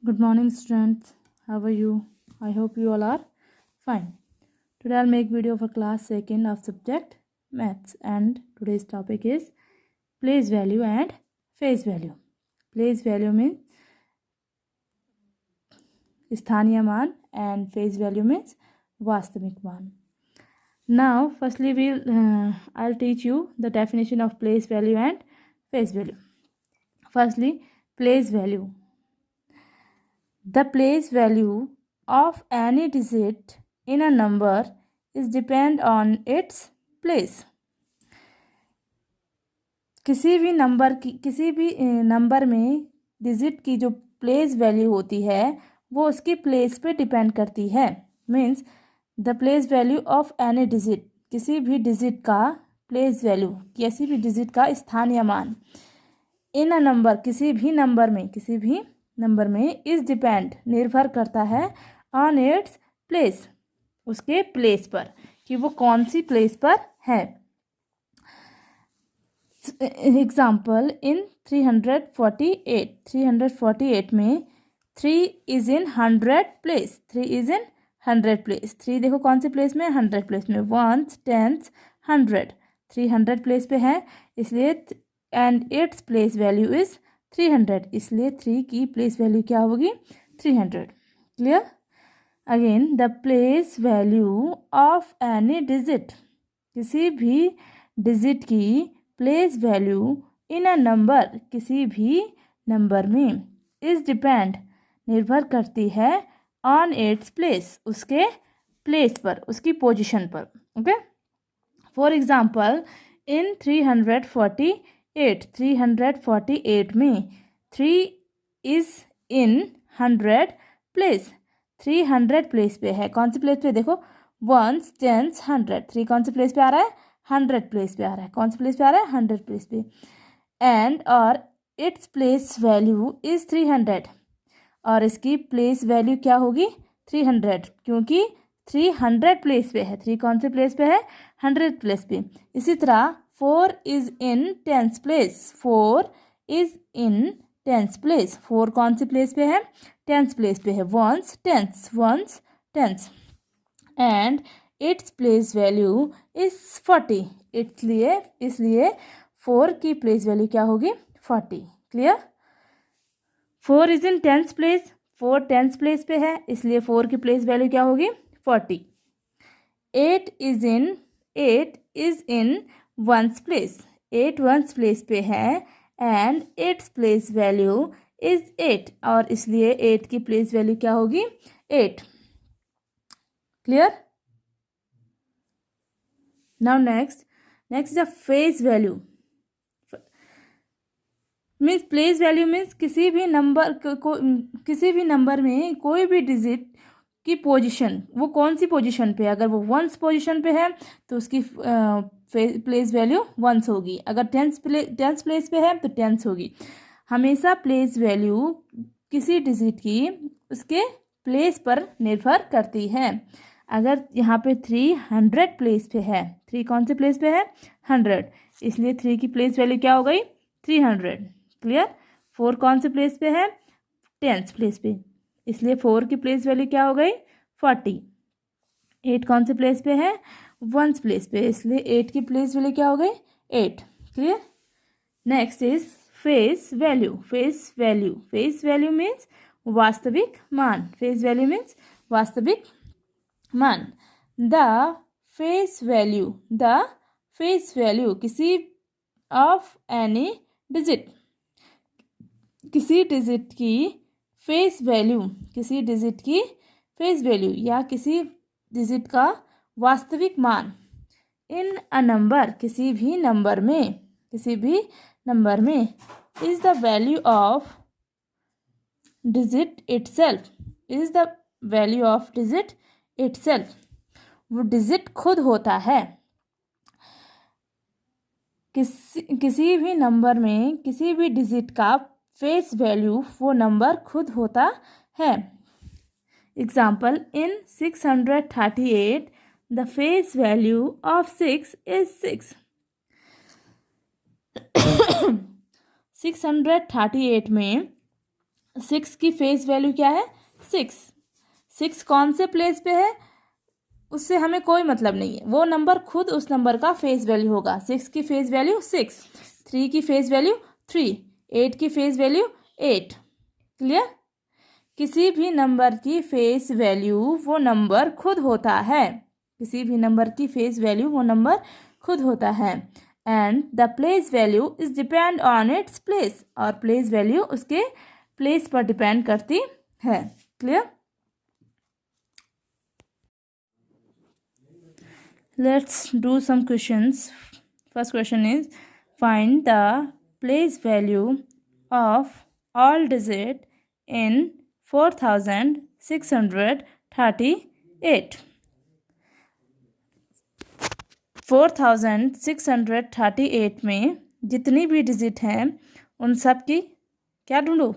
Good morning, students. How are you? I hope you all are fine. Today I'll make video for class 2nd of subject maths, and today's topic is place value and face value. Place value means स्थानीय मान and face value means वास्तविक मान. Now, firstly, I'll teach you the definition of place value and face value. Firstly, place value. The place value of any digit in a number is depend on its place. किसी भी number में digit की जो place value होती है वो उसकी place पे डिपेंड करती है. Means the place value of any digit, किसी भी डिजिट का प्लेस वैल्यू, किसी भी डिजिट का स्थानीय मान इन अ नंबर, किसी भी नंबर में इज डिपेंड निर्भर करता है ऑन इट्स प्लेस, उसके प्लेस पर, कि वो कौन सी प्लेस पर है. एग्जाम्पल इन 348 में 3 is in 100 place. 3 is in 100 place. 3 देखो कौन सी प्लेस में, 100 प्लेस में. 1s 10s 100, 300 प्लेस पे है, इसलिए and its place value is 300, इसलिए 3 की प्लेस वैल्यू क्या होगी, 300. Clear. Again the place value of any digit, किसी भी डिजिट की place value in a number, किसी भी नंबर में इज डिपेंड निर्भर करती है ऑन इट्स प्लेस, उसके प्लेस पर, उसकी पोजीशन पर. ओके. फॉर एग्जांपल इन 348 में 3 इज इन 100 प्लेस. 300 प्लेस पे है. कौन सी प्लेस पे, देखो 1s 10s 100. 3 कौन सी प्लेस पे आ रहा है, 100 प्लेस पे आ रहा है. कौन सी प्लेस पे आ रहा है, 100 प्लेस पे. एंड और इट्स प्लेस वैल्यू इज 300, और इसकी प्लेस वैल्यू क्या होगी, 300, क्योंकि 300 प्लेस पे है. 3 कौन से प्लेस पे है, 100 प्लेस पे. इसी तरह 4 is in 10th place. 4 is in 10th place. 4 कौन सी प्लेस पे है, 10th प्लेस पे है. 1s 10s and its place value is 40. इसलिए 4 की प्लेस वैल्यू क्या होगी, 40. Clear. 4 is in 10th place. 4 10th place पे है, इसलिए 4 की प्लेस वैल्यू क्या होगी, 40. 8 is in 1st place. 8 1st place पे है and its place value is 8, और इसलिए 8 की प्लेस वैल्यू क्या होगी, 8. Clear. Now next is a face value. Means place value means किसी भी नंबर में कोई भी डिजिट की पोजीशन, वो कौन सी पोजीशन पे है. अगर वो 1s पोजीशन पे है तो उसकी प्लेस वैल्यू 1s होगी. अगर 10th प्लेस पे है तो 10s होगी. हमेशा प्लेस वैल्यू किसी डिजिट की उसके प्लेस पर निर्भर करती है. अगर यहाँ पे 300 प्लेस पे है, 3 कौन से प्लेस पे है, 100, इसलिए 3 की प्लेस वैल्यू क्या हो गई, 300. क्लियर. 4 कौन से प्लेस पे है, 10th प्लेस पे, इसलिए 4 की प्लेस वैल्यू क्या हो गई, 40. 8 कौन से प्लेस पे है, 1s प्लेस पे, इसलिए 8 की प्लेस वैल्यू क्या हो गई, 8. Clear. Next is face value. Face value means वास्तविक मान. फेस वैल्यू मीन्स वास्तविक मान. द फेस वैल्यू किसी ऑफ एनी डिजिट, किसी डिजिट की फेस वैल्यू, या किसी डिजिट का वास्तविक मान इन अ नंबर, किसी भी नंबर में is the value of digit itself. वो डिजिट खुद होता है. किसी भी नंबर में किसी भी डिजिट का फेस वैल्यू वो नंबर खुद होता है. Example in 638 the face value of 6 is 6. 638 में 6 की फेस वैल्यू क्या है? 6 कौन से प्लेस पे है उससे हमें कोई मतलब नहीं है, वो नंबर खुद उस नंबर का फेस वैल्यू होगा। 6 की फेस वैल्यू 6, 3 की फेस वैल्यू 3, 8 की फेस वैल्यू 8। क्लियर? किसी भी नंबर की फेस वैल्यू वो नंबर खुद होता है, किसी भी नंबर की फेस वैल्यू वो नंबर खुद होता है। And the place value is depend on its place, और प्लेस वैल्यू उसके प्लेस पर डिपेंड करती है। Clear? Let's do some questions. First question is, find the place value of all digit in 4638. 4638 में जितनी भी डिजिट हैं उन सब की क्या ढूंढो?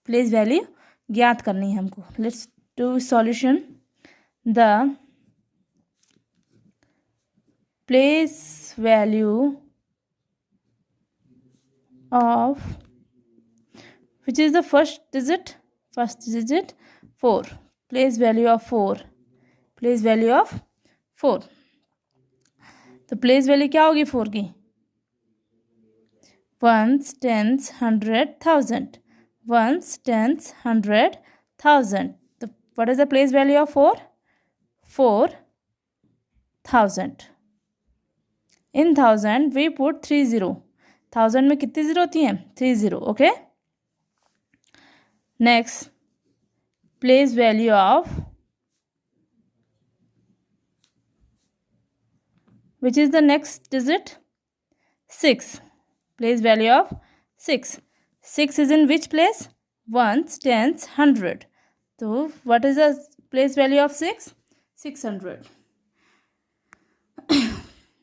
प्लेस वैल्यू ज्ञात करनी है हमको। Let's do solution. The place value of, which is the first digit 4, place value of 4, place value of 4, तो प्लेस वैल्यू क्या होगी 4 की? Ones, tens, 100,000, ones, tens, 100,000। तो what is the place value of 4? 4,000। In 1000 we put 30। 1000 में कितनी zero होती हैं? 30। Okay. Next, place value of, which is the next digit? 6, place value of 6। 6 is in which place? Ones, tens, 100। तो what is the place value of 6? 600।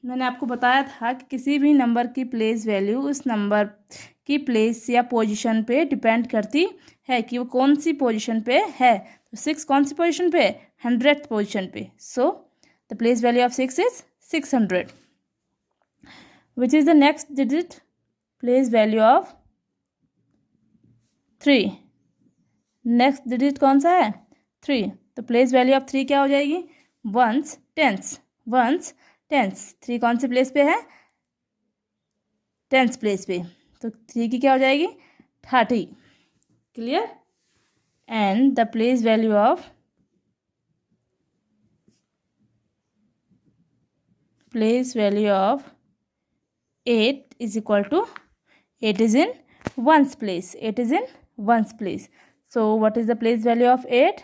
मैंने आपको बताया था कि किसी भी नंबर की प्लेस वैल्यू उस नंबर की प्लेस या पोजीशन पे डिपेंड करती है कि वो कौन सी पोजीशन पे है। तो 6 कौन सी पोजीशन पे? 100th पोजीशन पे। So the place value of 6 is 600। Which is the next digit? Place value of 3। Next digit कौन सा है? 3। तो प्लेस वैल्यू ऑफ 3 क्या हो जाएगी? Once, tense, once, tense. 3 कौन से प्लेस पे है? 10th प्लेस पे। तो 3 की क्या हो जाएगी? 30। Clear? And the place value of, place value of 8 is equal to, 8 is in ones place, 8 is in ones place. So what is the place value of 8?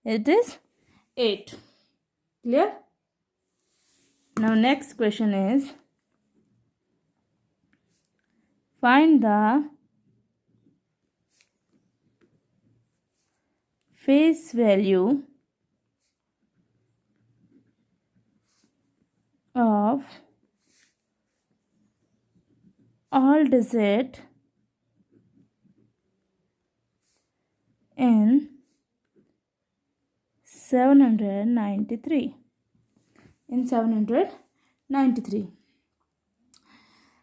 It is 8। Clear? Now next question is, find the face value of all digit in 793. In 793,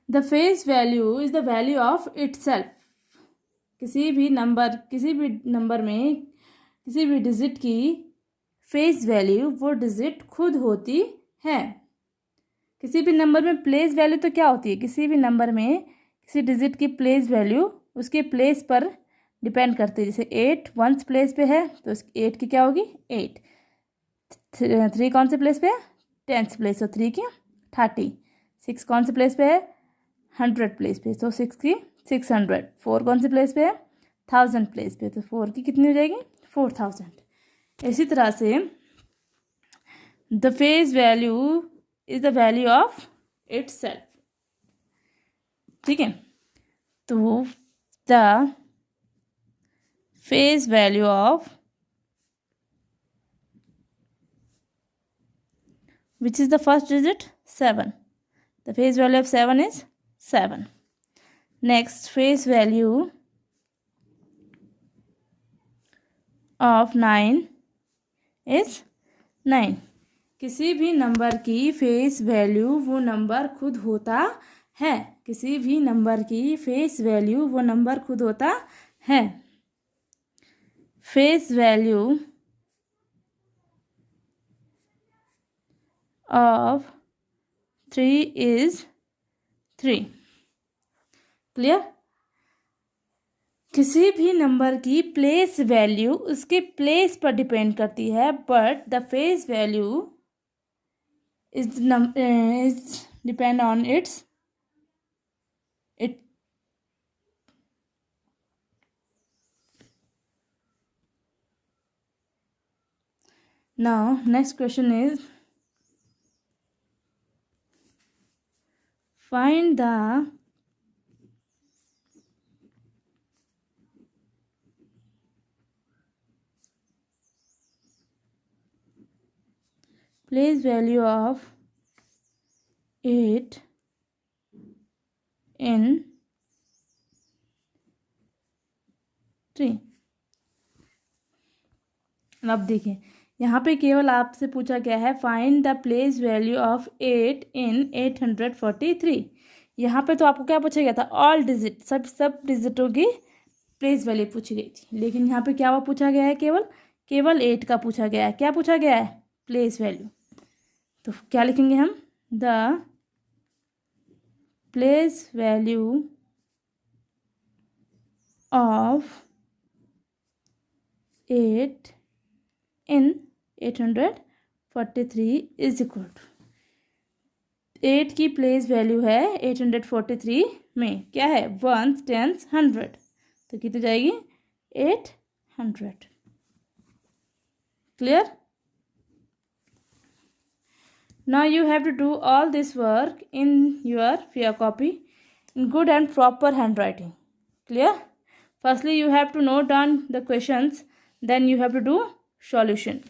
the face value is the value of itself. किसी भी number में किसी भी digit की face value वो digit खुद होती है। किसी भी नंबर में प्लेस वैल्यू तो क्या होती है? किसी भी नंबर में किसी डिजिट की प्लेस वैल्यू उसके प्लेस पर डिपेंड करती है। जैसे 8 वंस प्लेस पे है तो 8 की क्या होगी? 8। 3 कौन से प्लेस पे है? 10th प्लेस, तो 3 की 30। 6 कौन से प्लेस पे है? 100 प्लेस पे, तो 6 की 600। 4 कौन से प्लेस पे है? 1000 प्लेस पे, तो 4 की कितनी हो जाएगी? 4000। इसी तरह से the face value is the value of itself. ठीक है? तो the face value of, which is the first digit? 7. The face value of 7 is 7. Next, face value of 9 is 9. किसी भी नंबर की फेस वैल्यू वो नंबर खुद होता है। किसी भी नंबर की फेस वैल्यू वो नंबर खुद होता है। face value of 3 is 3. Clear? किसी भी नंबर की प्लेस वैल्यू उसके प्लेस पर डिपेंड करती है, but the face value is depend on it Now next question is, find the place value of 8 in 3. अब देखिए, यहाँ पे केवल आपसे पूछा गया है find the place value of 8 in 843. यहाँ पे तो आपको क्या पूछा गया था? ऑल डिजिट, सब डिजिटों की प्लेस वैल्यू पूछी गई थी. लेकिन यहाँ पे क्या पूछा गया है? केवल 8 का पूछा गया है. क्या पूछा गया है? Place value. तो क्या लिखेंगे हम? The place value of 8 in 843 is equal to 8 की प्लेस वैल्यू है 843 में क्या है? 1s, 10s, 100. तो कितनी जाएगी? 800. Clear? Now you have to do all this work in your fair copy in good and proper handwriting. Clear? Firstly, you have to note down the questions, then you have to do solution.